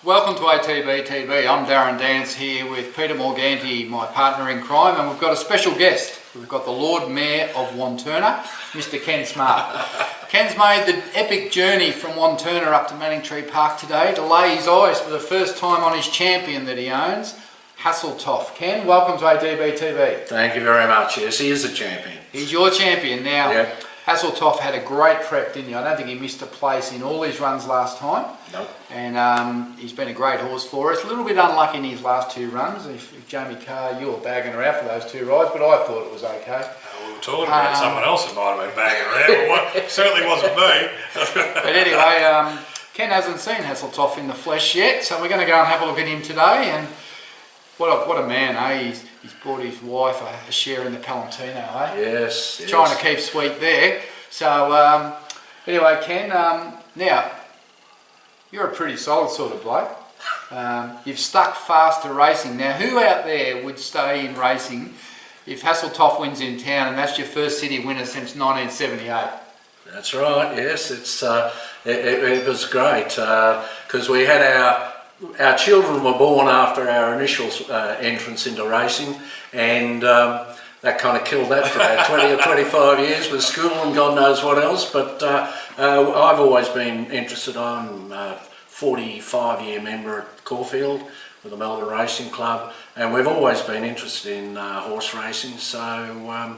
Welcome to ATB TV. I'm Darren Dance here with Peter Morganti, my partner in crime, and we've got a special guest. We've got the Lord Mayor of Wanturna, Mr. Ken Smart. Ken's made the epic journey from Wanturna up to Manningtree Park today to lay his eyes for the first time on his champion that he owns, Hasseltoff. Ken, welcome to ATB TV. Thank you very much. Yes, he is a champion. He's your champion now. Yep. Hasseltoff had a great prep, didn't you? I don't think he missed a place in all his runs last time. Nope. And he's been a great horse for us. A little bit unlucky in his last two runs. If Jamie Carr, you were bagging her out for those two rides, but I thought it was okay. We were talking about someone else that might have been bagging around, but certainly wasn't me. But anyway, Ken hasn't seen Hasseltoff in the flesh yet, so we're going to go and have a look at him today. And what a man, eh? He's bought his wife a share in the Palantino, eh? Yes. Trying to keep sweet there. So anyway, Ken, now you're a pretty solid sort of bloke. You've stuck fast to racing. Now, who out there would stay in racing if Hasseltoff wins in town and that's your first city winner since 1978? That's right. Yes, it was great because we had our children were born after our initial entrance into racing, and that kind of killed that for about 20 or 25 years with school and God knows what else. But I've always been interested. I'm a 45-year member at Caulfield with the Melbourne Racing Club, and we've always been interested in horse racing. So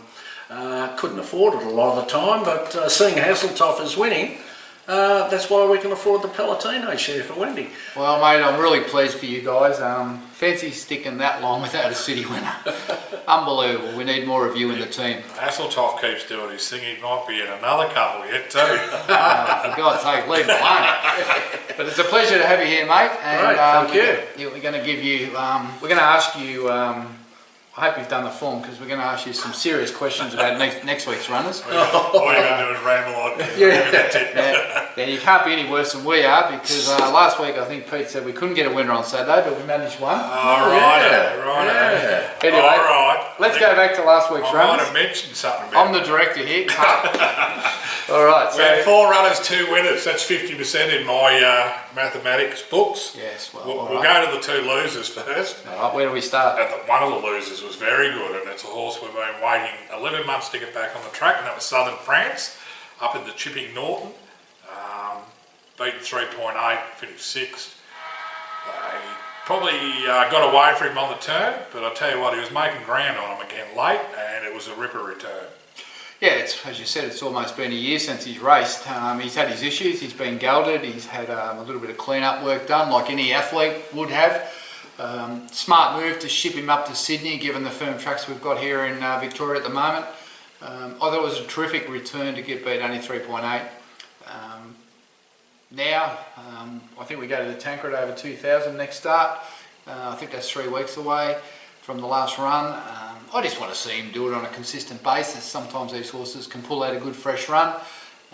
couldn't afford it a lot of the time, but seeing Hasseltoff as winning, that's why we can afford the Palatino share for Wendy. Well, mate, I'm really pleased for you guys. Fancy sticking that long without a city winner. Unbelievable. We need more of you in the team. Hasseltoff keeps doing his thing. He might be in another couple yet too. For God's sake, leave him alone. But it's a pleasure to have you here, mate. And, Great, thank you. We're going to give you, we're going to ask you, I hope you've done the form because we're going to ask you some serious questions about next week's runners. All you're going to do is ramble on. Yeah, you can't be any worse than we are because last week I think Pete said we couldn't get a winner on Saturday, but we managed one. Right. Anyway, all right. Let's go back to last week's runners. I might have mentioned something about I'm the director here. All right. We had 4 runners, 2 winners. That's 50% in my mathematics books. Yes, well, We'll go to the 2 losers first. All right, where do we start? One of the losers was very good, and it's a horse we've been waiting 11 months to get back on the track, and that was Southern France, up in the Chipping Norton. Beat 3.8, finished 6th. He probably got away from him on the turn, but I tell you what, he was making ground on him again late, and it was a ripper return. Yeah, it's, as you said, it's almost been a year since he's raced. He's had his issues, he's been gelded, he's had a little bit of clean-up work done, like any athlete would have. Smart move to ship him up to Sydney, given the firm tracks we've got here in Victoria at the moment. I thought it was a terrific return to get beat only 3.8. Now, I think we go to the Tancred over 2,000 next start. I think that's 3 weeks away from the last run. I just want to see him do it on a consistent basis. Sometimes these horses can pull out a good fresh run.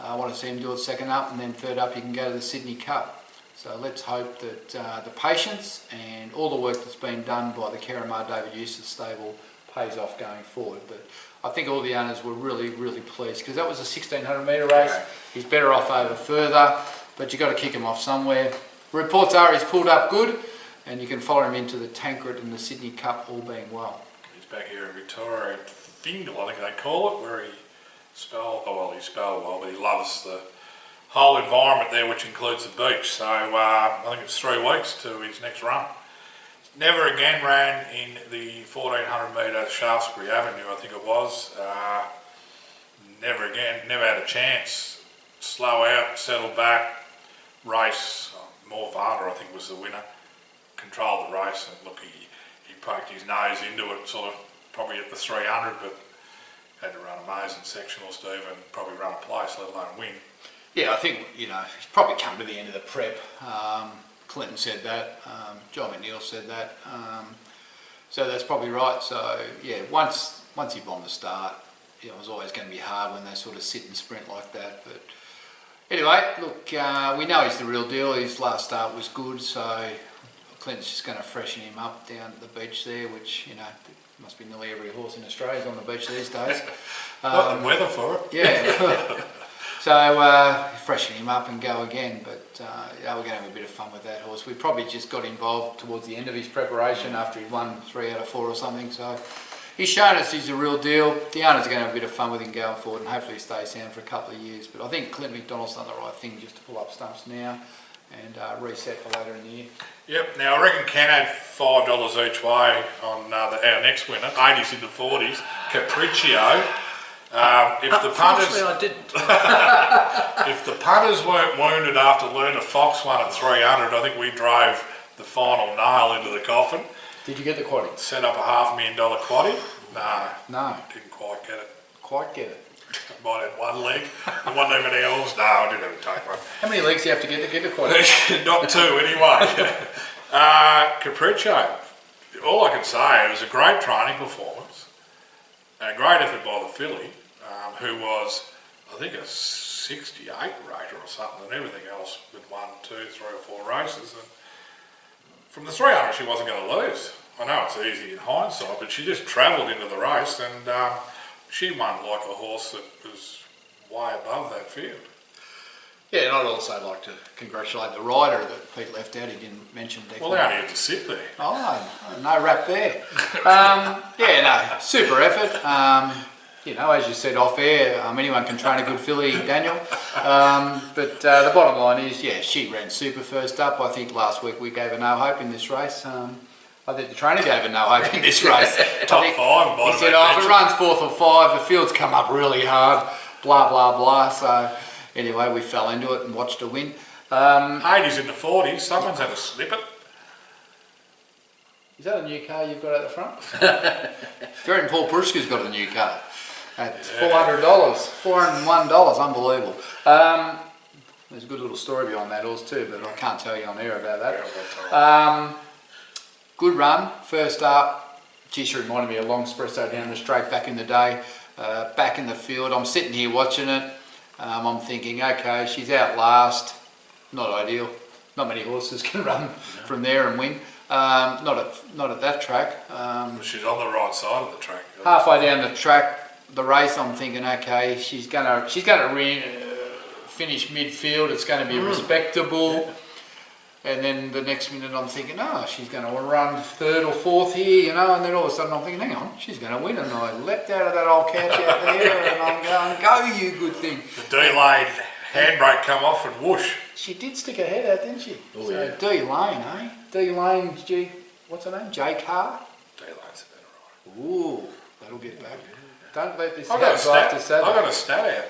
I want to see him do it second up, and then third up he can go to the Sydney Cup. So let's hope that the patience and all the work that's been done by the Keramar David Eustace stable pays off going forward. But I think all the owners were really, really pleased because that was a 1,600 metre race. Yeah. He's better off over further, but you've got to kick him off somewhere. Reports are he's pulled up good, and you can follow him into the Tancred and the Sydney Cup, all being well. He's back here in Victoria at Fingal, I think they call it, where he spelled well, but he loves the whole environment there, which includes the beach. So I think it's 3 weeks to his next run. Never again ran in the 1,400 metre Shaftesbury Avenue, I think it was. Never again, never had a chance. Slow out, settle back, race. Morvana, I think, was the winner. Controlled the race, and look, he poked his nose into it, sort of probably at the 300, but had to run amazing sectionals to even probably run a place, let alone win. Yeah, I think, he's probably come to the end of the prep. Clinton said that, John McNeil said that, so that's probably right. So yeah, once he bombed the start, it was always going to be hard when they sort of sit and sprint like that. But anyway, look, we know he's the real deal. His last start was good, so Clinton's just going to freshen him up down at the beach there, which, must be nearly every horse in Australia's on the beach these days. Got the weather for it. Yeah. So freshen him up and go again. But yeah, we're going to have a bit of fun with that horse. We probably just got involved towards the end of his preparation after he won 3 out of 4 or something. So he's shown us he's a real deal. The owners are going to have a bit of fun with him going forward, and hopefully he stays down for a couple of years. But I think Clint McDonald's done the right thing just to pull up stumps now and reset for later in the year. Yep, now I reckon Ken had $5 each way on our next winner, 80s into 40s, Capriccio. If the punters, I didn't. if the punters weren't wounded after Luna Fox won at 300, I think we drove the final nail into the coffin. Did you get the quaddy? Set up a $500,000 quaddy. No. Didn't quite get it. Quite get it. Might have one leg. There wasn't even else. No, I didn't even take one. How many legs do you have to get the quaddy? Not 2 anyway. Capriccio. All I can say, it was a great training performance. And a great effort by the filly, who was, I think, a 68 rater or something, and everything else with 1, 2, 3 or 4 races. And from the 300, she wasn't going to lose. I know it's easy in hindsight, but she just travelled into the race, and she won like a horse that was way above that field. Yeah, and I'd also like to congratulate the rider that Pete left out. He didn't mention Declan. Well, they only had to sit there. Oh, no rap there. Yeah, no, super effort. You know, as you said off air, anyone can train a good filly, Daniel. But the bottom line is, yeah, she ran super first up. I think last week we gave her no hope in this race. I think the trainer gave her no hope in this race. Top 5. He said, if it runs 4th or 5, the field's come up really hard, blah, blah, blah. So anyway, we fell into it and watched her win. 80s into 40s, someone's had to slip it. Is that a new car you've got at the front? Jerry Paul Pruska's got a new car at $400, $401, unbelievable. There's a good little story behind that horse too, but I can't tell you on air about that. Good run, first up. Geez, she reminded me of Long Espresso down the straight back in the day. Back in the field, I'm sitting here watching it. I'm thinking, okay, she's out last. Not ideal. Not many horses can run from there and win. Not at that track. She's on the right side of the track. Halfway down the track, the race, I'm thinking, okay, she's gonna finish midfield. It's going to be respectable. And then the next minute, I'm thinking, she's going to run 3rd or 4th here, you know. And then all of a sudden, I'm thinking, hang on, she's going to win. And I leapt out of that old couch out there, and I'm going, go you good thing. The delayed handbrake come off and whoosh. She did stick her head out, didn't she? Oh, so yeah. D Lane, eh? D Lane, G, what's her name? J Carr? D-Lane's a better rider. Ooh, that'll get back. Don't let this I got go a stat out,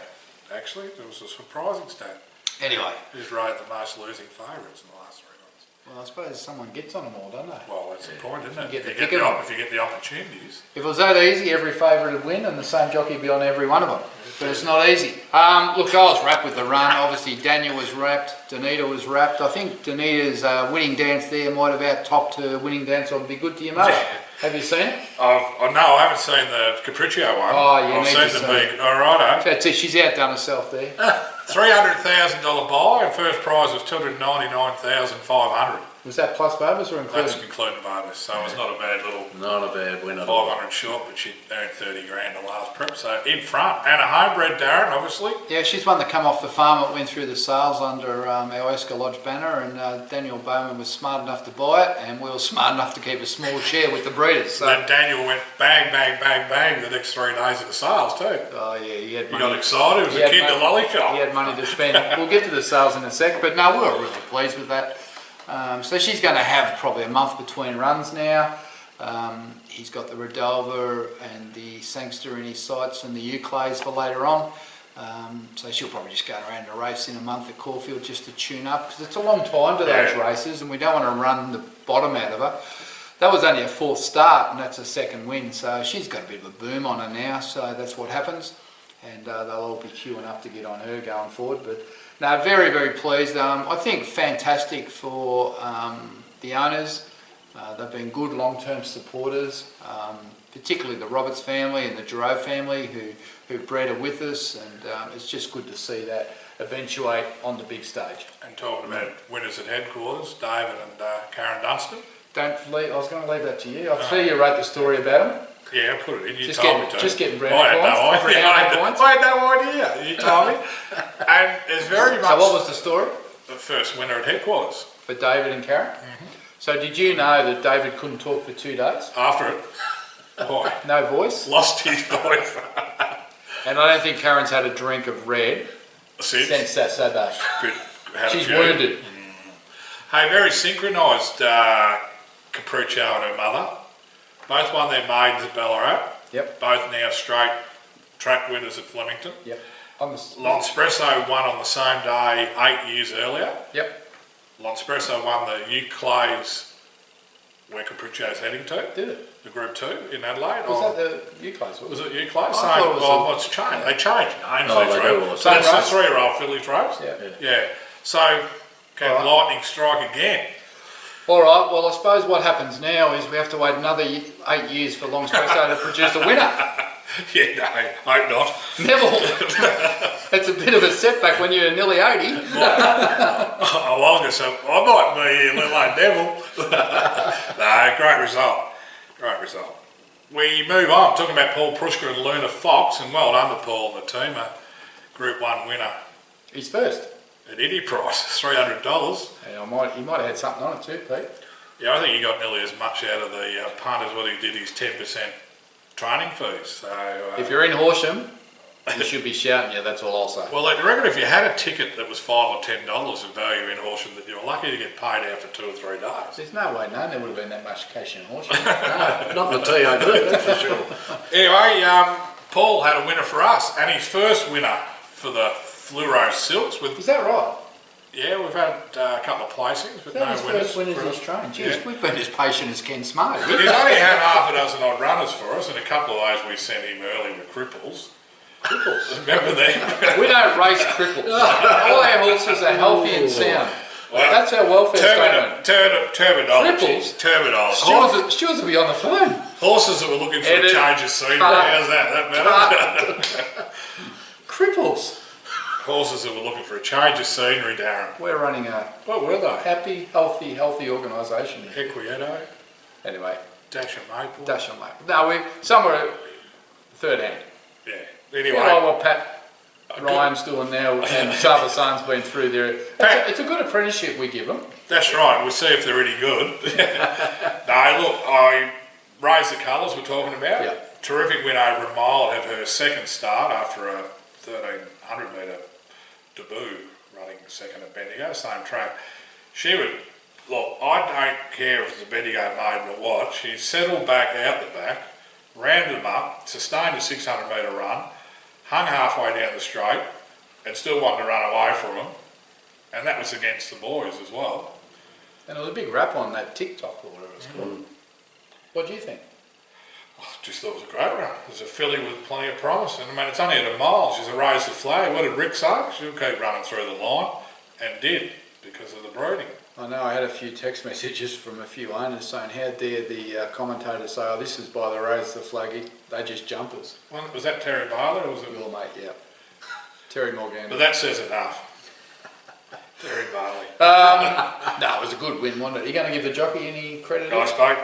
actually. There was a surprising stat. Anyway. Who's rode the most losing favourites in the last 3 months? Well, I suppose someone gets on them all, don't they? Well, that's the point, isn't it? You get the If ticket on. if you get the opportunities. If it was that easy, every favourite would win and the same jockey would be on every one of them. But it's not easy. Look, I was wrapped with the run. Obviously, Daniel was wrapped. Danita was wrapped. I think Danita's winning dance there might have out-topped her winning dance on Be Good to Your Mother. Have you seen it? No, I haven't seen the Capriccio one. Oh, you I've need seen to the see big. All right, So she's outdone herself there. $300,000 buy, and first prize was $299,500. Was that plus bonus or included? That's including bonus, so it's not a bad little. Not a bad winner. 500 short, but she earned 30 grand the last prep, so in front. And a homebred Darren, obviously. Yeah, she's one that come off the farm. It went through the sales under our Esker Lodge banner, and Daniel Bowman was smart enough to buy it, and we were smart enough to keep a small share with the breeders. So. Then Daniel went bang, bang, bang, bang the next 3 days at the sales too. Oh yeah, he had He money. got excited, it was a kid at the lolly shop. He had money to spend. We'll get to the sales in a sec, but no, we were really pleased with that. So she's going to have probably a month between runs now. He's got the Redover and the Sangster in his sights and the Euclays for later on. So she'll probably just go around a race in a month at Caulfield just to tune up, because it's a long time to those races and we don't want to run the bottom out of her. That was only a 4th start and that's a 2nd win, so she's got a bit of a boom on her now, so that's what happens. And they'll all be queuing up to get on her going forward. But no, very, very pleased. I think fantastic for the owners. They've been good long-term supporters, particularly the Roberts family and the Giroux family who bred her with us, and it's just good to see that eventuate on the big stage. And talking about winners at headquarters, David and Karen Dunstan. I was going to leave that to you. I see you wrote the story about them. Yeah, I put it in. You Just told me getting, to. just getting I brownie had no points. idea. Brownie points. I had no idea. You told me. And it's very much So what was the story the first winner at headquarters. for David and Karen? So did you know that David couldn't talk for 2 days? After it, boy, No voice? lost his voice. And I don't think Karen's had a drink of red Since since that Saturday. had a She's few. wounded. Hey, very synchronised, Capriccio and her mother. Both won their maidens at Ballarat. Yep. Both now straight track winners at Flemington. Yep. On the, Lonspresso won on the same day 8 years earlier. yep. Lonspresso won the Euclays where Capriccio's heading to, Did it? the Group 2 in Adelaide. Was that the Euclays? Was it Euclays? I thought it was Well, what's changed? They changed names. Oh, They they threw. do. So Same that's race? the 3-year-old fillies race. Yeah. Yeah. So can Alright. lightning strike again? All right, well, I suppose what happens now is we have to wait another 8 years for Longspresso to produce a winner. Yeah, no, hope not. Neville, it's a bit of a setback when you're nearly 80. I was going to say, I might be a little like devil. No, great result. Great result. We move on, talking about Paul Pruska and Luna Fox, and well done to Paul and the team, a Group 1 winner He's first. at Eddie Price, $300. Yeah, he might have had something on it too, Pete. Yeah, I think he got nearly as much out of the punt as what he did his 10% training fees. So, If you're in Horsham, you should be shouting, yeah, that's all I'll say. well, I reckon if you had a ticket that was $5 or $10 of value in Horsham, that you were lucky to get paid out for 2 or 3 days. There's no way known there would have been that much cash in Horsham. Not the TAB, that's for sure. Anyway, Paul had a winner for us, and his first winner for the Fluoro Silks. Is that right? Yeah, we've had a couple of placings, but Is that no his winners. first winners for he's us. trained? Jeez, Yeah. we've been as patient as Ken Smart. But he's only had half a dozen odd runners for us, and a couple of those we sent him early with cripples. Cripples. Remember them? We don't race cripples. All our horses are healthy and sound. Well, That's our welfare statement. Turbidology. Cripples? Turbidology. Stewards will be on the phone. Horses that were looking for Edit. a change of scenery. Cut. How's that? That better? Cripples. Horses that were looking for a change of scenery, Darren. We're running a What were they? happy, healthy organisation. Equieto, Anyway, Dash and Maple. dash on mate. No, we're somewhere third hand. Yeah. You Anyway, know what Pat Ryan's doing now, and Charles Sun's been through there. It's a good apprenticeship we give them. that's right. We'll see if they're any good. No, look, I raised the colours we're talking about. Yeah. Terrific win over a mile. Had her second start after a 1,300 metre debut, running second at Bendigo, same track. She would, look, I don't care if it's a Bendigo maiden or what, she settled back out the back, rounded them up, sustained a 600 metre run, hung halfway down the straight, and still wanted to run away from them. And that was against the boys as well. And there was a big rap on that TikTok or whatever it's called. What do you think? I just thought it was a great run. It was a filly with plenty of promise. And I mean, it's only at a mile. She's a raised the flag. What did Rick say? She'll keep running through the line, and did, because of the breeding. I know I had a few text messages from a few owners saying, how dare the commentators say, oh, this is by the raise the flag, they just jumpers. Well, was that Terry Bailey or was it? Your mate, yeah. Terry Morgan. But that says enough. Terry Bailey. No, it was a good win, wasn't it? Are you going to give the jockey any credit? I spoke.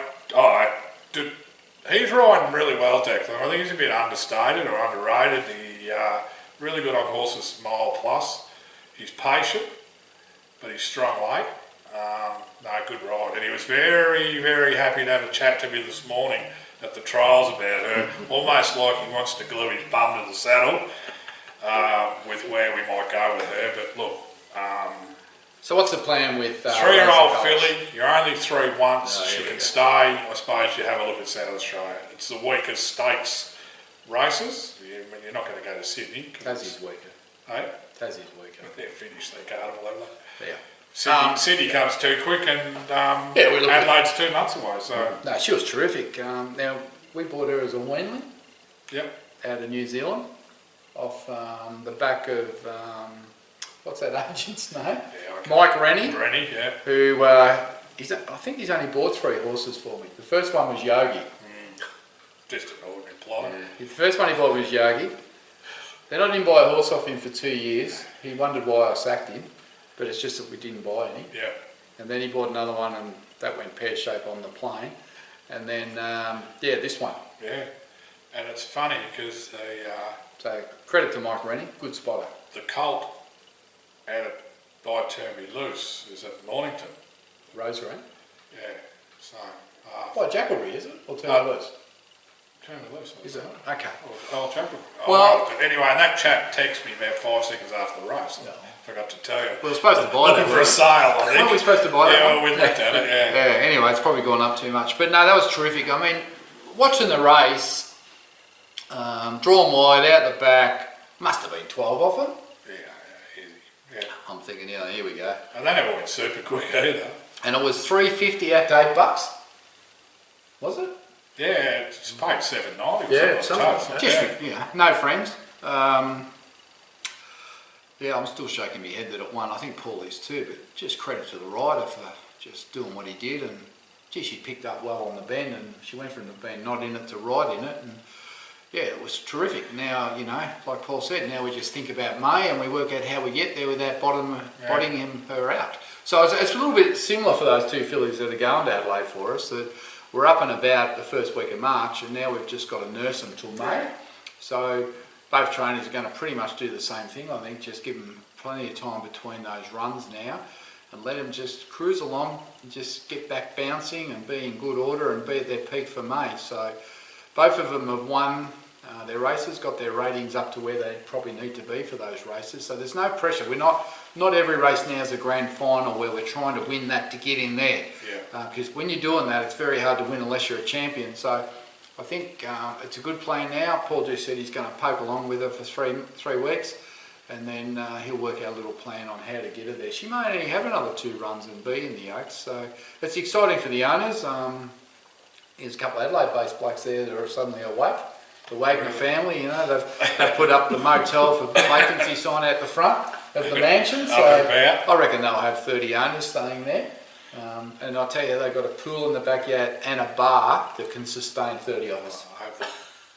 He's riding really well, Declan. I think he's a bit understated or underrated. He really good on horses, mile plus. He's patient, but he's strong late. No, good ride. And he was very, very happy to have a chat to me this morning at the trials about her. Almost like he wants to glue his bum to the saddle with where we might go with her. But look. So what's the plan with... 3-year-old Razor Goals? filly, you're only 3 once, No, she here we can go. stay. I suppose you have a look at South Australia. It's the weakest stakes races. You're not going to go to Sydney. Tassie's weaker. Hey? Tassie's weaker. They're finished their carnival, haven't they? Yeah. Sydney comes too quick, and Yeah, we look at- Adelaide's 2 months away. So, No, she was terrific. Now, we bought her as a weanling yep. out of New Zealand off the back of... what's that agent's name? Yeah, okay. Mike Rennie, Rennie, yeah. who I think he's only bought 3 horses for me. The first one was Yogi. Just an ordinary plotter. The first one he bought was Yogi. Then I didn't buy a horse off him for 2 years. He wondered why I sacked him, but it's just that we didn't buy any. Yeah. And then he bought another one, and that went pear-shaped on the plane. and then yeah, this one. Yeah, and it's funny because So credit to Mike Rennie, good spotter. the colt out of by Turnby Loose is at Mornington. Rose Rennie. Yeah, so Well, Jackalry, is it? Or Turner Loose? Turnby Loose. Is it? Okay. Oh, Jackalry. Well- But anyway, and that chap texted me about 5 seconds after the race. No. Forgot to tell you. We were supposed to buy that. Looking for a sale, I think. Were we supposed to buy that? Yeah, one? well, we looked at it, yeah. Yeah, anyway, it's probably gone up too much. But no, that was terrific. I mean, watching the race, drawn wide out the back, must have been 12 off them. Yeah, easy. Yeah. I'm thinking, yeah, here we go. And they never went super quick either. And it was $3.50 out to $8. Was it? Yeah, it's paid $7.90. Yeah, something like that. Just, Yeah. yeah, no friends. Yeah, I'm still shaking my head that it won. I think Paul is too, but just credit to the rider for just doing what he did. And gee, she picked up well on the bend, and she went from the bend not in it to right in it. And yeah, it was terrific. Now, you know, like Paul said, now we just think about May and we work out how we get there without bottoming her out. So it's a little bit similar for those two fillies that are going to Adelaide for us, that we're up and about the first week of March, and now we've just got to nurse them till May. So both trainers are going to pretty much do the same thing, I think, just give them plenty of time between those runs now and let them just cruise along and just get back bouncing and be in good order and be at their peak for May. So both of them have won their races, got their ratings up to where they probably need to be for those races. So there's no pressure. We're not every race now is a grand final where we're trying to win that to get in there. Yeah. Because when you're doing that, it's very hard to win unless you're a champion. So I think it's a good plan now. Paul just said he's going to poke along with her for three weeks, and then he'll work out a little plan on how to get her there. She may only have another 2 runs and be in the Oaks, so it's exciting for the owners. There's a couple of Adelaide-based blokes there that are suddenly awake. The Wagner family, you know, they've put up the motel for vacancy sign out the front of the mansion, so I reckon they'll have 30 owners staying there. And I'll tell you, they've got a pool in the backyard and a bar that can sustain 30 of us. I hope the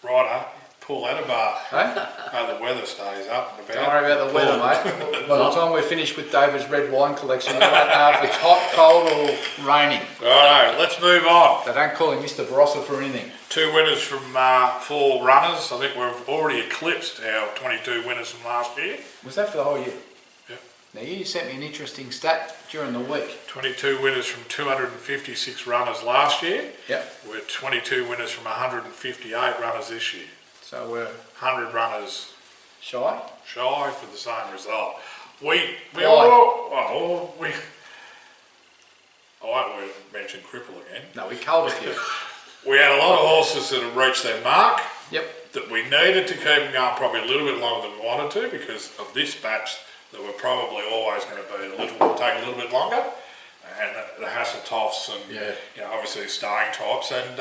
rider pull out a bar. Hey? Hope the weather stays up and about. Don't worry about the weather, mate. By the time we're finished with David's red wine collection, we won't know if it's hot, cold or raining. Righto, let's move on. They don't call him Mr. Barossa for anything. 2 winners from 4 runners. I think we've already eclipsed our 22 winners from last year. Was that for the whole year? Yep. Now, you sent me an interesting stat during the week. 22 winners from 256 runners last year. Yep. We're 22 winners from 158 runners this year. So we're 100 runners shy. shy for the same result. I won't mention Cripple again. No, we culled a few. We had a lot of horses that have reached their mark. Yep. That we needed to keep them going probably a little bit longer than we wanted to because of this batch that were probably always going to take a little bit longer, and the Hasseltoffs and you know, obviously staying types, and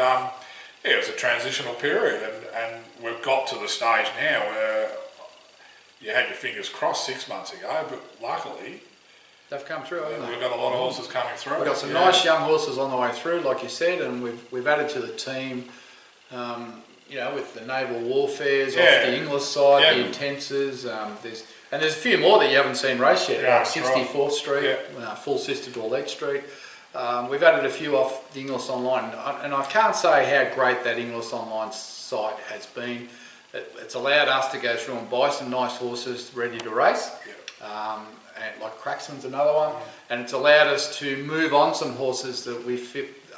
it was a transitional period, and we've got to the stage now where you had your fingers crossed 6 months ago, but luckily They've come through, haven't they? we've got a lot of horses coming through. We've got some nice young horses on the way through, like you said, and we've added to the team, you know, with the naval warfares off the English side, the Intenses. There's a few more that you haven't seen race yet. Yeah, 64th Street, full sister to Elite Street. We've added a few off the English Online, and I can't say how great that English Online site has been. It's allowed us to go through and buy some nice horses ready to race. And like Cracksman's another one, and it's allowed us to move on some horses that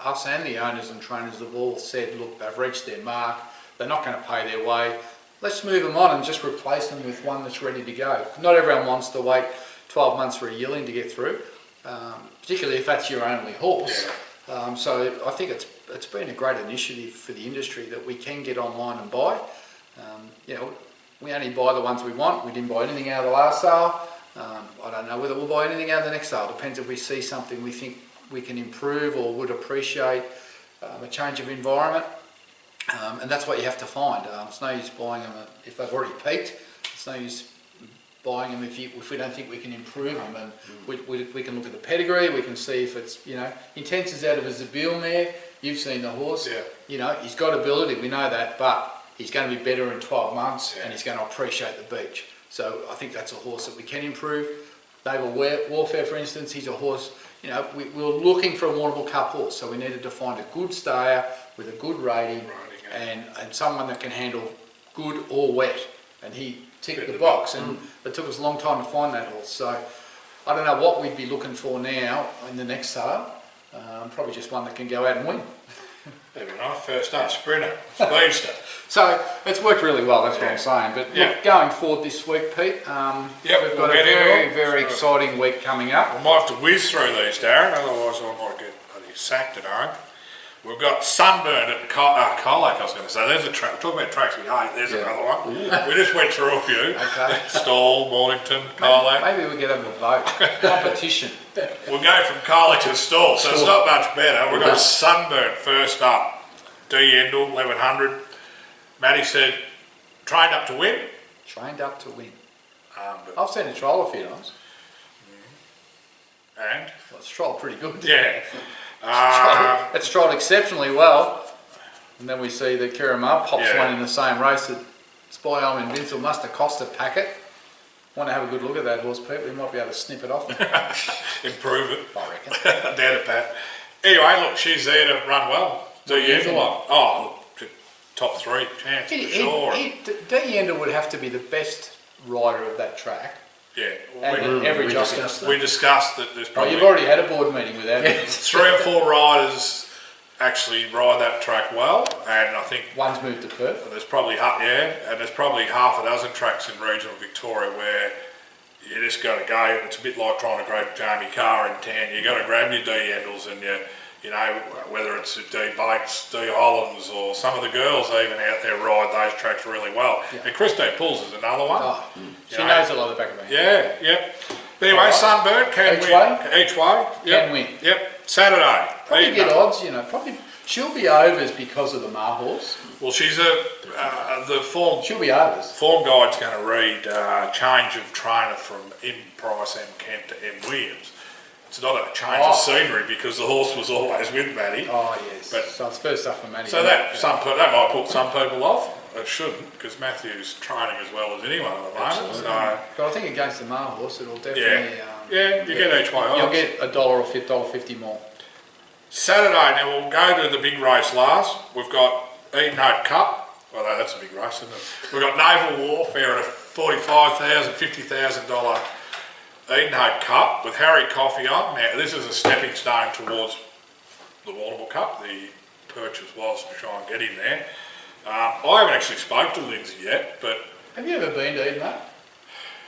us and the owners and trainers have all said, look, they've reached their mark, they're not going to pay their way, let's move them on and just replace them with one that's ready to go. Not everyone wants to wait 12 months for a yearling to get through, particularly if that's your only horse. So I think it's been a great initiative for the industry that we can get online and buy. You know, we only buy the ones we want. We didn't buy anything out of the last sale. I don't know whether we'll buy anything out of the next sale. Depends if we see something we think we can improve or would appreciate, a change of environment. And that's what you have to find. It's no use buying them if they've already peaked. It's no use buying them if we don't think we can improve them. And we can look at the pedigree. We can see if it's, you know, Intense is out of a Zabeel mare. You've seen the horse. You know, he's got ability. We know that, but he's going to be better in 12 months and he's going to appreciate the beach. So I think that's a horse that we can improve. Naval Warfare, for instance, he's a horse, you know, we were looking for a Warrnambool Cup horse, so we needed to find a good stayer with a good rating and someone that can handle good or wet. And he ticked the box, and it took us a long time to find that horse. So I don't know what we'd be looking for now in the next sale. Probably just one that can go out and win. There we go, first up, sprinter, speedster. So it's worked really well, that's what I'm saying. But look, going forward this week, Pete, we've got a very exciting week coming up. We might have to whiz through these, Darren, otherwise I might get bloody sacked at home. We've got Sunburn at Colac, I was going to say. There's a track. Talk about tracks we hate. There's another one. We just went through a few. Okay. Stall, Mornington, Colac. Maybe we get them a vote. Competition. We'll go from Colac to Stall, so it's not much better. We've got Sunburn first up. D. Endel, 1100. Matty said, trained up to win. Trained up to win. I've seen it trial a few times. And? Well, it's trialled pretty good. Yeah. It's trialled exceptionally well. And then we see that Kiramar pops one in the same race that Spy Invincible must have cost a packet. Want to have a good look at that horse, people. We might be able to snip it off. Improve it. I reckon. Down to Pat. Anyway, look, she's there to run well. D. Endel. Oh, look, top 3 chance for sure. D. Endel would have to be the best rider of that track. Yeah, we discussed that there's probably... you've already had a board meeting with that. 3 or 4 riders actually ride that track well, and I think... One's moved to Perth. There's probably, and there's probably half a dozen tracks in regional Victoria where you just got to go. It's a bit like trying to grab Jamie Carr in town. You got to grab your D. Endels and you know, whether it's D. Bates, D. Hollands, or some of the girls even out there ride those tracks really well. Yeah. And Christine Pulls is another one. Oh, she knows a lot of the back of me. Yeah. Anyway, right. Sunburn can win. Each way. Can win. Yep. Saturday. Probably get odds, probably she'll be overs because of the Mar horse. Well, she's the form. She'll be overs. Form guide's going to read change of trainer from M. Price, M. Kent to M. Williams. It's not a change of scenery because the horse was always with Matty. Oh yes. But so it's first up for Matty. So that might put some people off. It shouldn't, because Matthew's training as well as anyone at the moment. So, but I think against the Mar horse, it'll definitely. You get each way odds. You'll get $1 or $50 more. Saturday, now we'll go to the big race last. We've got Eden Hope Cup. Well, that's a big race, isn't it? We've got Naval Warfare at a $45,000, $50,000 Eden Hope Cup with Harry Coffey on. Now, this is a stepping stone towards the Warrnambool Cup. The purchase was to try and get in there. I haven't actually spoke to Lindsay yet, but... Have you ever been to Eden Hope?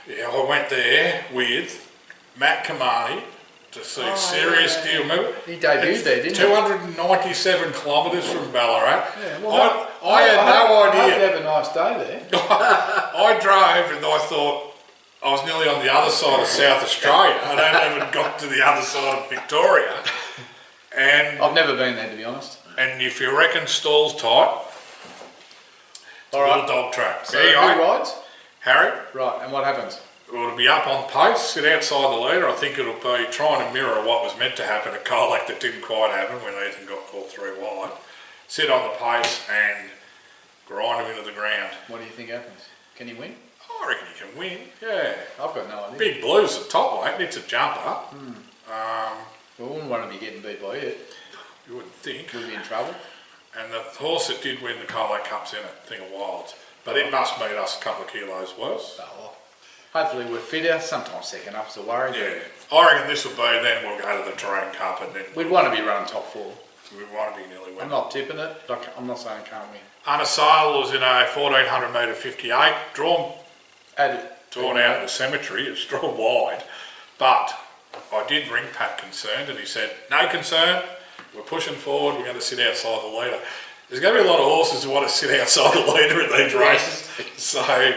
Yeah, I went there with Matt Kamani to see Serious Deal. Remember? He debuted there, didn't he? 297 kilometres from Ballarat. Yeah, well, I had no idea. I hope you have a nice day there. I drove and I thought I was nearly on the other side of South Australia. I don't even got to the other side of Victoria. And I've never been there, to be honest. And if you reckon stall's tight, it's a little dog track. So who rides? Harry. Right, and what happens? It'll be up on pace, sit outside the leader. I think it'll be trying to mirror what was meant to happen at Colac that didn't quite happen when Ethan got caught 3 wide. Sit on the pace and grind him into the ground. What do you think happens? Can he win? I reckon he can win, yeah. I've got no idea. Big Blue's the top weight, it's a jumper. We wouldn't want to be getting beat by it. You wouldn't think. We'd be in trouble. And the horse that did win the Colac Cup's in it, Thing of Wilds. But it must meet us a couple of kilos worse. Oh, well. Hopefully we're fitter. Sometimes second up's a worry. Yeah. I reckon this will be, then we'll go to the Terrain Cup and then... We'd want to be running top 4. We want to be nearly winning. I'm not tipping it. I'm not saying I can't win. Unassailed was in a 1400 metre 58. Drawn out in the cemetery. It's drawn wide. But I did ring Pat concerned and he said, no concern. We're pushing forward. We're going to sit outside the leader. There's going to be a lot of horses who want to sit outside the leader in these races. So,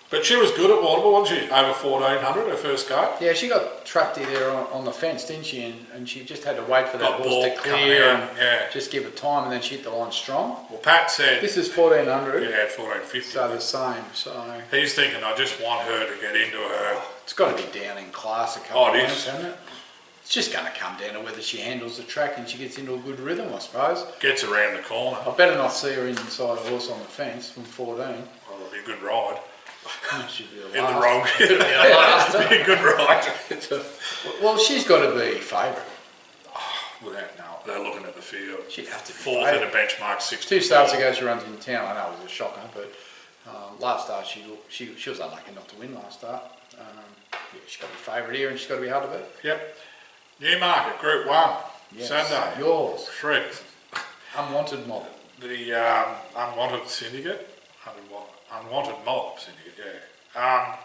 but she was good at Warrnambool, wasn't she? Over 1400 her first go. Yeah, she got trapped there on the fence, didn't she? And she just had to wait for that horse to clear and just give it time, and then she hit the line strong. Well, Pat said this is 1400. Yeah, 1450. So the same. So he's thinking, I just want her to get into her. It's got to be down in class a couple of points, hasn't it? It's just going to come down to whether she handles the track and she gets into a good rhythm, I suppose. Gets around the corner. I better not see her inside a horse on the fence from 14. Well, it'll be a good ride. She'll be the last. In the wrong. It'll be a good ride. Well, she's got to be favourite. without knowing. They're looking at the field. She'd have to be fourth in a favourite. benchmark 6. 2 starts ago she runs in town. I know it was a shocker, but last start she was unlucky not to win last start. Yeah, she's got to be favourite here and she's got to be hard to beat. Yep. Newmarket, Group 1, Yes. Sunday. Yours. Fred. Unwanted mob. The unwanted syndicate. Unwanted mob syndicate, yeah.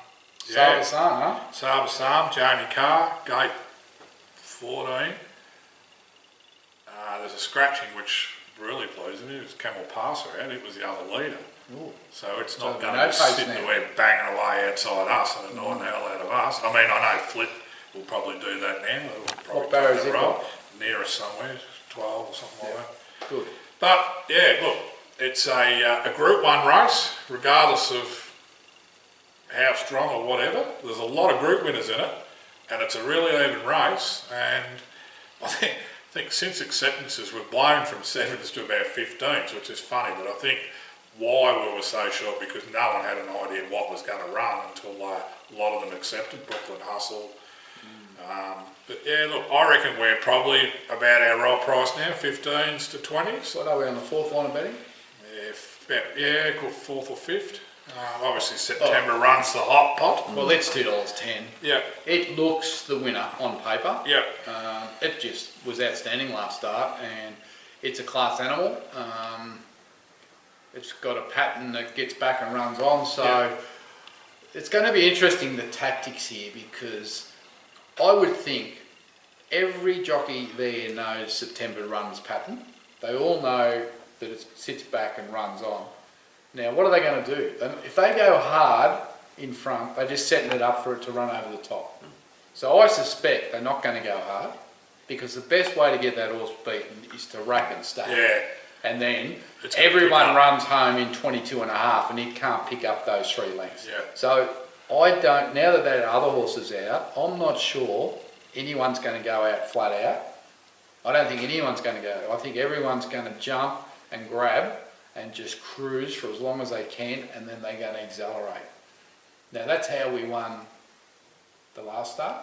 Sabasan, huh? Sabasan, Jamie Carr, gate 14. There's a scratching which really pleased me. It was Camel Passer out. It was the other leader. Ooh. So it's So not going no to be pace sitting now. there banging away outside us and annoying the hell out of us. I mean, I know Flip will probably do that now. It'll probably What barrier has play it the role. got? Near us somewhere, 12 or something like that. Good. But yeah, look, it's a Group 1 race, regardless of how strong or whatever. There's a lot of group winners in it, and it's a really even race. And I think since acceptances we've blown from 7s to about 15s, which is funny, but I think why we were so short because no one had an idea what was going to run until a lot of them accepted. Brooklyn Hustle. But yeah, look, I reckon we're probably about our right price now, 15s to 20s. What are we on the 4th line of betting? Yeah, called 4th or 5th. Obviously September runs the hot pot. Well, that's $2.10. Yep. It looks the winner on paper. Yep. It just was outstanding last start, and it's a class animal. It's got a pattern that gets back and runs on, so it's going to be interesting, the tactics here, because I would think every jockey there knows September runs pattern. They all know that it sits back and runs on. Now, what are they going to do? If they go hard in front, they're just setting it up for it to run over the top. So I suspect they're not going to go hard, because the best way to get that horse beaten is to rack and stack. Yeah. And then It's gonna everyone pick up. runs home in 22 and a half, and it can't pick up those 3 lengths. Yeah. So I don't, now that there are other horses out, I'm not sure anyone's going to go out flat out. I don't think anyone's going to go. I think everyone's going to jump and grab and just cruise for as long as they can, and then they're going to accelerate. Now that's how we won the last start,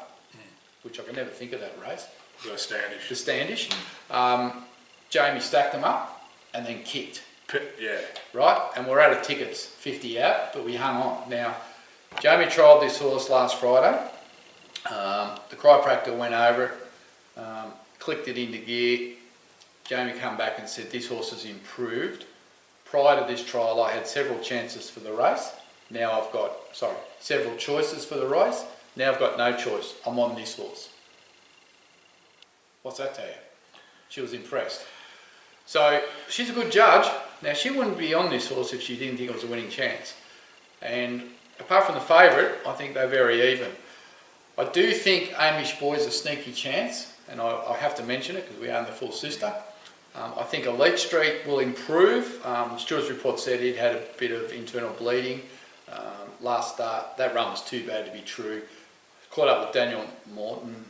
which I can never think of that race. The Standish. The Standish. Jamie stacked them up and then kicked. Yeah. Right? And we're out of tickets, 50 out, but we hung on. Now, Jamie trialled this horse last Friday. The chiropractor went over it, clicked it into gear. Jamie came back and said, this horse has improved. Prior to this trial, I had several chances for the race. Now I've got, several choices for the race. Now I've got no choice. I'm on this horse. What's that tell you? She was impressed. So she's a good judge. Now she wouldn't be on this horse if she didn't think it was a winning chance. And apart from the favourite, I think they're very even. I do think Amish Boy's a sneaky chance, and I have to mention it because we own the full sister. I think Elite Street will improve. Stewart's report said it had a bit of internal bleeding last start. That run was too bad to be true. Caught up with Daniel Morton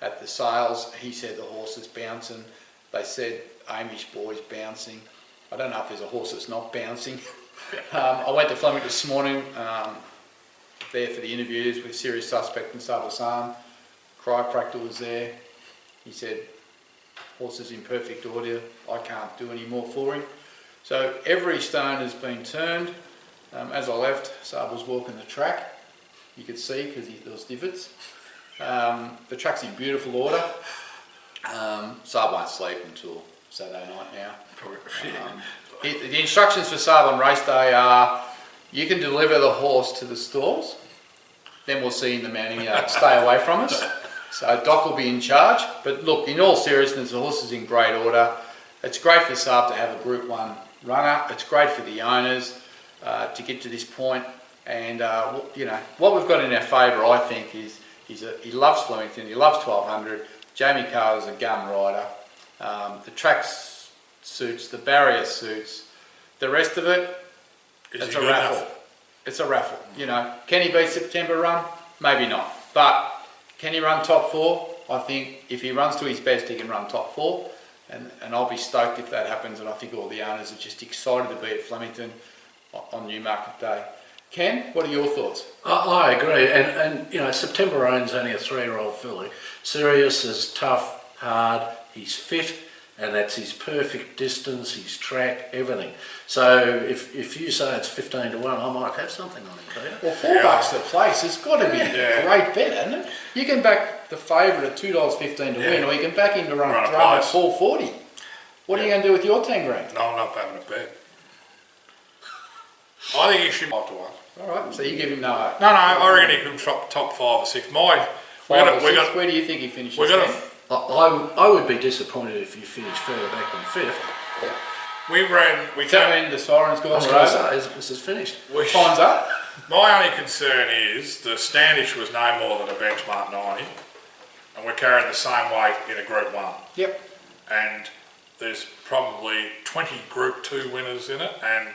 at the sales. He said the horse is bouncing. They said Amish Boy's bouncing. I don't know if there's a horse that's not bouncing. I went to Fleming this morning there for the interviews with Serious Suspect and Sabasan. Chiropractor was there. He said, horse is in perfect order. I can't do any more for him. So every stone has been turned. As I left, Saab was walking the track. You could see because there was divots. The track's in beautiful order. Saab won't sleep until Saturday night now. The instructions for Saab on race day are, you can deliver the horse to the stalls, then we'll see in the mounting yard. Stay away from us. So Doc will be in charge. But look, in all seriousness, the horse is in great order. It's great for Saab to have a Group 1 runner. It's great for the owners to get to this point. And you know, what we've got in our favour, I think, is he loves Flemington. He loves 1200. Jamie Carr is a gun rider. The track suits, the barrier suits. The rest of it, it's a raffle. It's a raffle. You know, can he beat September run? Maybe not. But can he run top 4? I think if he runs to his best, he can run top 4. And I'll be stoked if that happens. And I think all the owners are just excited to be at Flemington on Newmarket Day. Ken, what are your thoughts? I agree, and you know, September Rain's only a 3-year-old filly. Sirius is tough, hard, he's fit, and that's his perfect distance, his track, everything. So if you say it's 15 to 1, I might have something on him, Peter. Well, $4 to place, it's got to be a great bet, hasn't it? You can back the favourite at $2.15 to win, or you can back him to run a drum at $4.40. What are you going to do with your 10 grand? No, I'm not having a bet. I think he should 5 to 1. All right, so you give him no hope. No, I reckon he could top 5 or 6. Where do you think he finishes? I would be disappointed if you finished further back than 5th. Yeah. We Tell me the siren's gone over. This is finished. Time's up. My only concern is the Standish was no more than a benchmark 90, and we're carrying the same weight in a Group 1. Yep. And there's probably 20 Group 2 winners in it, and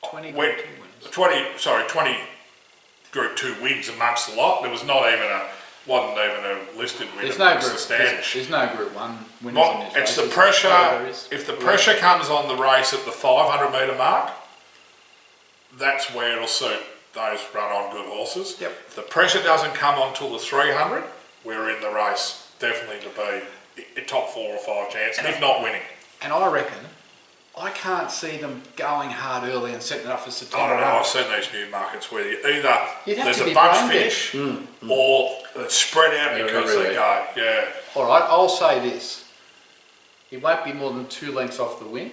20 Group 2 winners. 20 Group 2 wins amongst the lot. There was wasn't even a listed winner. There's no Group 1 winners in this race. It's the pressure. If the pressure comes on the race at the 500 metre mark, that's where it'll suit those run on good horses. Yep. If the pressure doesn't come on till the 300, we're in the race definitely to be a top 4 or 5 chance, if not winning. And I reckon, I can't see them going hard early and setting it up for I September. don't know, I've seen these new markets where either You'd have there's to a be bunch brain dead. finish or it's spread out because they go. Yeah. All right, I'll say this. It won't be more than 2 lengths off the win.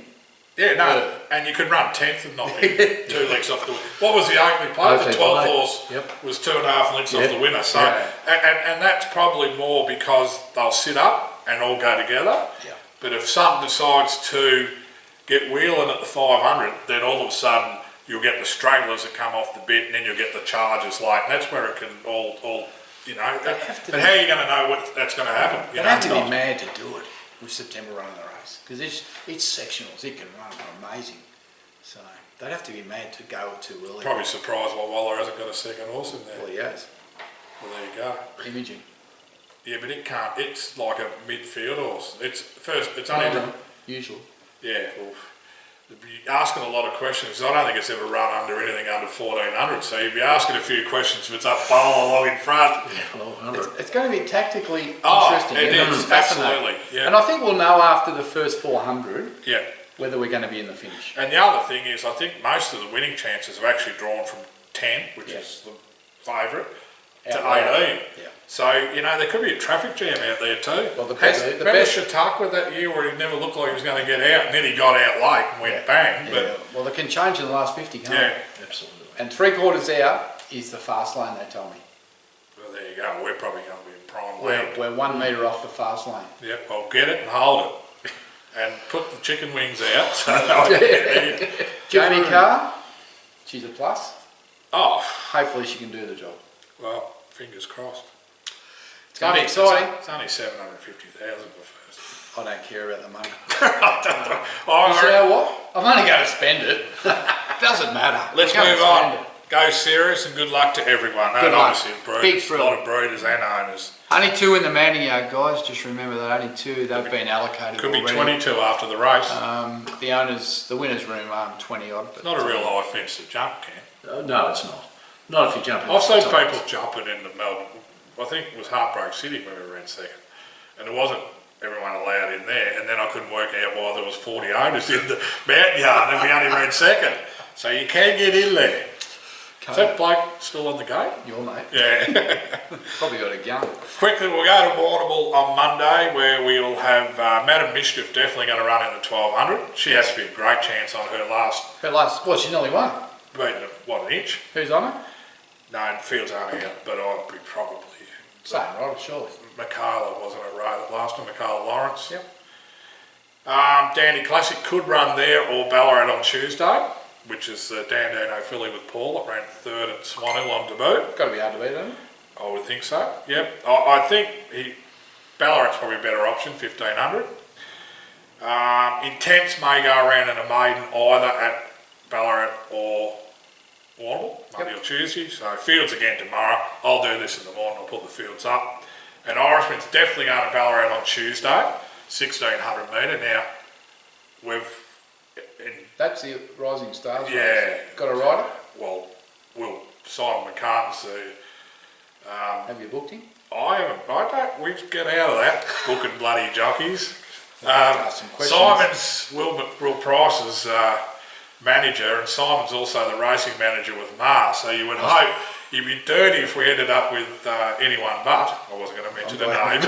Yeah, no, and you could run 10th and not win 2 lengths off the win. What was the opening play? The 12th horse was 2.5 lengths off the winner. So, and that's probably more because they'll sit up and all go together. Yeah. But if something decides to get wheeling at the 500, then all of a sudden you'll get the stragglers that come off the bit, and then you'll get the chargers late, and that's where it can all you know. But how are you going to know what that's going to happen? They have to be mad to do it with September running the race, because it's sectionals. It can run amazing. So they'd have to be mad to go too early. Probably surprised why Waller hasn't got a second horse in there. Well, he has. Well, there you go. Imaging. Yeah, but it can't. It's like a midfield horse. It's only usual. Yeah, well, you'd be asking a lot of questions. I don't think it's ever run under anything under 1400. So you'd be asking a few questions if it's up bowl along in front. It's going to be tactically interesting. It is, absolutely. Yeah. And I think we'll know after the first 400 whether we're going to be in the finish. And the other thing is, I think most of the winning chances have actually drawn from 10, which is the favourite, to 18. Yeah. So, you know, there could be a traffic jam out there too. Well, the remember best Chautauqua that year where he never looked like he was going to get out, and then he got out late and went bang. Yeah. Well, it can change in the last 50, can't Yeah, it? Absolutely. And 3/4 out is the fast lane, they told me. Well, there you go. We're probably going to be in prime land. We're 1 metre off the fast lane. Yep, I'll get it and hold it. And put the chicken wings out. So I can get it. Jamie Carr, she's a plus. Oh, Hopefully she can do the job. well, fingers crossed. It's going to be exciting. It's only 750,000 for first. I don't care about the money. Oh, You know what? I'm only going to spend it. Doesn't matter. let's I'm going move to spend on. it. Go serious and good luck to everyone. Good And luck. obviously breeders, Big a thrill. lot of breeders and owners. Only 2 in the Manning Yard, guys. Just remember that only 2. They've been allocated Could be already. 22 after the race. The winners' room, 20 odd. It's not a real high fence to jump, Ken. No, it's not. Not if you jump in. I've seen people jumping in the Melbourne. I think it was Heartbreak City when we ran second, and there wasn't everyone allowed in there. And then I couldn't work out why there was 40 owners in the mountain yard, and we only ran second. So you can get in there. Is that bloke still on the gate? Your mate. Yeah. Probably got a gun. Quickly, we'll go to Warrnambool on Monday, where we'll have Madam Mischief definitely going to run in the 1200. She has to be a great chance on her last. Well, she nearly won. Beating an inch. Who's on it? No, Fields aren't out, but I'd be probably. Same, right? Surely. Michaela wasn't it right last time, Michaela Lawrence. Yep. Dandy Classic could run there or Ballarat on Tuesday, which is the Dandino filly with Paul that ran 3rd at Swanhill on debut. Got to be hard to beat, hasn't it? I would think so, yep. I think Ballarat's probably a better option, 1500. Intense may go around in a maiden either at Ballarat or Warrnambool, Monday or Tuesday. So Fields again tomorrow. I'll do this in the morning, I'll put the fields up. And Irishman's definitely going to Ballarat on Tuesday, 1600 metre. Now, That's the Rising Stars. Yeah. Race. Got a rider? Well, Simon McCartan's Have you booked him? We get out of that booking bloody jockeys. Ask some questions. Simon's Will Price's manager, and Simon's also the racing manager with Mars. So you would hope you'd be dirty if we ended up with anyone but. I wasn't going to mention a name.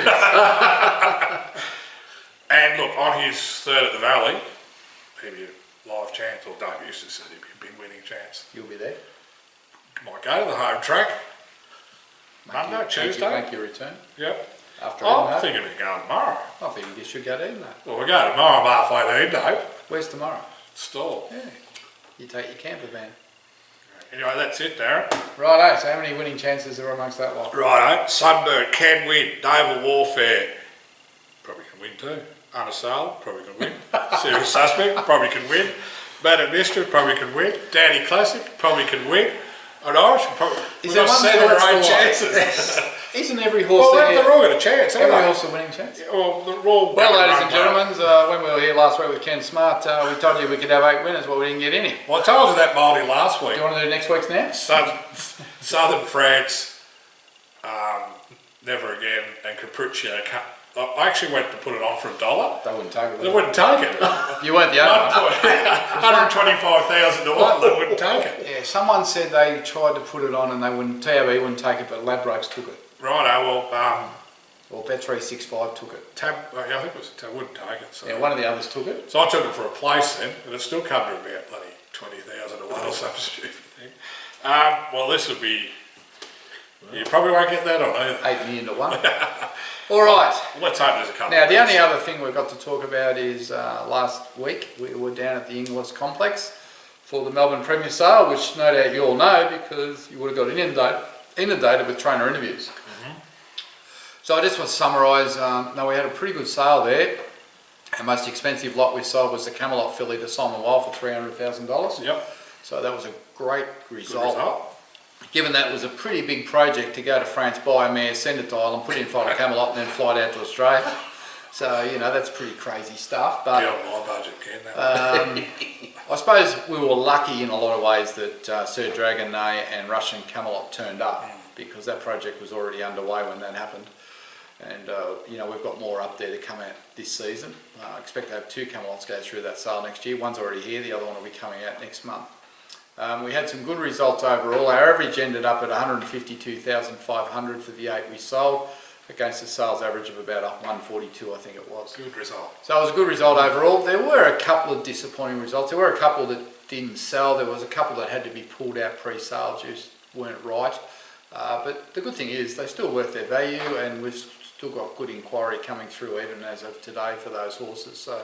And look, on his third at the Valley, he'd be a live chance, or Dave used to say he'd be a big winning chance. You'll be there. Might go to the home track. Monday, Tuesday. Make your return. Yep. After I'm thinking of going tomorrow. I think you should go to Eden. Well, we go tomorrow, I'm halfway to Eden. Where's tomorrow? Stall. Yeah. You take your camper van. Anyway, that's it, Darren. Righto, so how many winning chances are amongst that lot? Righto, Sunbird can win. Naval Warfare probably can win too. Unassailed probably can win. Serious Suspect probably can win. Madam Mistress probably can win. Daddy Classic probably can win. An Irish probably. We've got 7 or 8 chances. Isn't every horse Well, there? they're all got a chance, Every haven't horse a winning chance? they? Well, they're all. Well, gonna ladies run and gentlemen, well. when we were here last week with Ken Smart, we told you we could have 8 winners, but we didn't get any. Well, I told you that multi last Do week. you want to do next week's now? Southern France, Never Again, and Capriccio. I actually went to put it on for $1. They wouldn't take it. They wouldn't take it. You weren't the only one. 125,000 to 1, they wouldn't take it. Yeah, someone said they tried to put it on and they wouldn't. TAB wouldn't take it, but Ladbrokes took it. Righto, well, Or Bet365 took it. I think it was Tab wouldn't take it. So. Yeah, one of the others took it. So I took it for a place then, but it still come to about bloody 20,000 to 1 or some stupid thing. Well, this would be. You probably won't get that on either. 8 million to 1. All right. Let's hope there's a couple. Now, the only other thing we've got to talk about is last week we were down at the Inglis Complex for the Melbourne Premier Sale, which no doubt you all know because you would have got inundated with trainer interviews. So I just want to summarise, we had a pretty good sale there. Our most expensive lot we sold was the Camelot filly to Simon Weil for $300,000. Yep. So that was a great result. Good result. Given that it was a pretty big project to go to France, buy a mare, send it to Ireland, put it in front of Camelot and then fly it out to Australia. So, you know, that's pretty crazy stuff. But Get on my budget, Ken. That I suppose we were lucky in a lot of ways that Sir Dragonet and Russian Camelot turned up because that project was already underway when that happened. And, you know, we've got more up there to come out this season. I expect to have 2 Camelots go through that sale next year. One's already here, the other one will be coming out next month. We had some good results overall. Our average ended up at 152,500 for the 8 we sold, against a sales average of about 142, I think it was. good result. So it was a good result overall. There were a couple of disappointing results. There were a couple that didn't sell. There was a couple that had to be pulled out pre-sale, just weren't right. But the good thing is they're still worth their value, and we've still got good inquiry coming through even as of today for those horses. So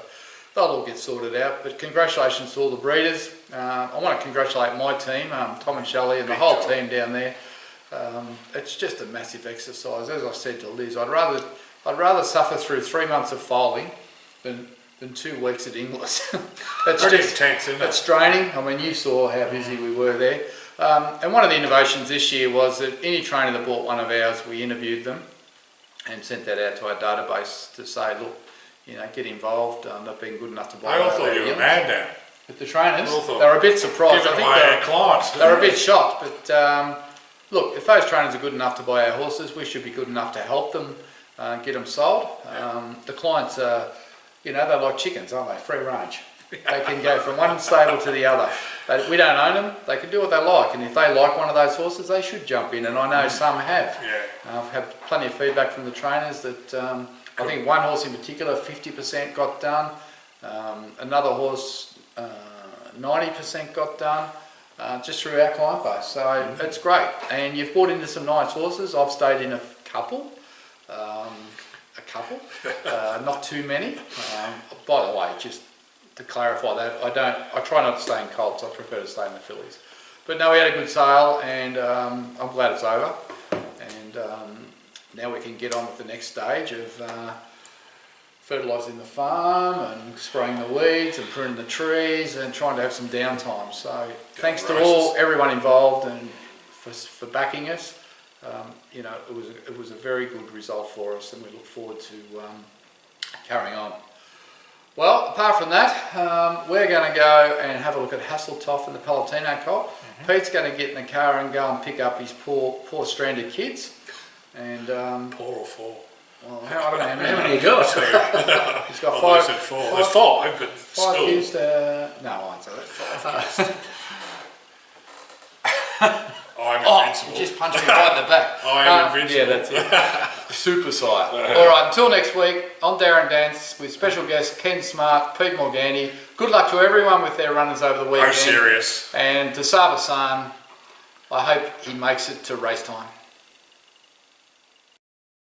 they'll all get sorted out, but congratulations to all the breeders. I want to congratulate my team, Tom and Shelley and the whole team down there. It's just a massive exercise. As I said to Liz, I'd rather suffer through 3 months of foaling than 2 weeks at Inglis. It's Pretty just intense, isn't it? it's draining. I mean, you saw how busy we were there. And one of the innovations this year was that any trainer that bought one of ours, we interviewed them and sent that out to our database to say, look, you know, get involved. They've been good enough to buy. I all thought you were mad now. But the trainers, I all thought they're a bit surprised. Giving away our clients. They're a bit shocked. But look, if those trainers are good enough to buy our horses, we should be good enough to help them get them sold. The clients are, you know, they're like chickens, aren't they? Free range. They can go from one stable to the other. We don't own them. They can do what they like. And if they like one of those horses, they should jump in. And I know some have. Yeah. I've had plenty of feedback from the trainers that I think one horse in particular, 50% got done. Another horse, 90% got done. Just through our client base. So it's great. And you've bought into some nice horses. I've stayed in a couple. Not too many. By the way, just to clarify that, I try not to stay in colts. I prefer to stay in the fillies. But no, we had a good sale, and I'm glad it's over. And now we can get on with the next stage of fertilising the farm and spraying the weeds and pruning the trees and trying to have some downtime. So thanks to everyone involved and for backing us. You know, it was a very good result for us, and we look forward to carrying on. Well, apart from that, we're going to go and have a look at Hasseltoff and the Palatino colt. Pete's going to get in the car and go and pick up his poor stranded kids. And Poor or four? well, I don't know how How many many. you got? He's got I five. said four. There's five, but Five still. views to. No, I won't say that. I'm Oh, invincible. you just punched me right in the back. I am invincible. Yeah, that's it. Super sire. All right, until next week, I'm Darren Dance with special guests Ken Smart, Pete Morgani. Good luck to everyone with their runners over the weekend. Oh, serious. And to Saba San, I hope he makes it to race time.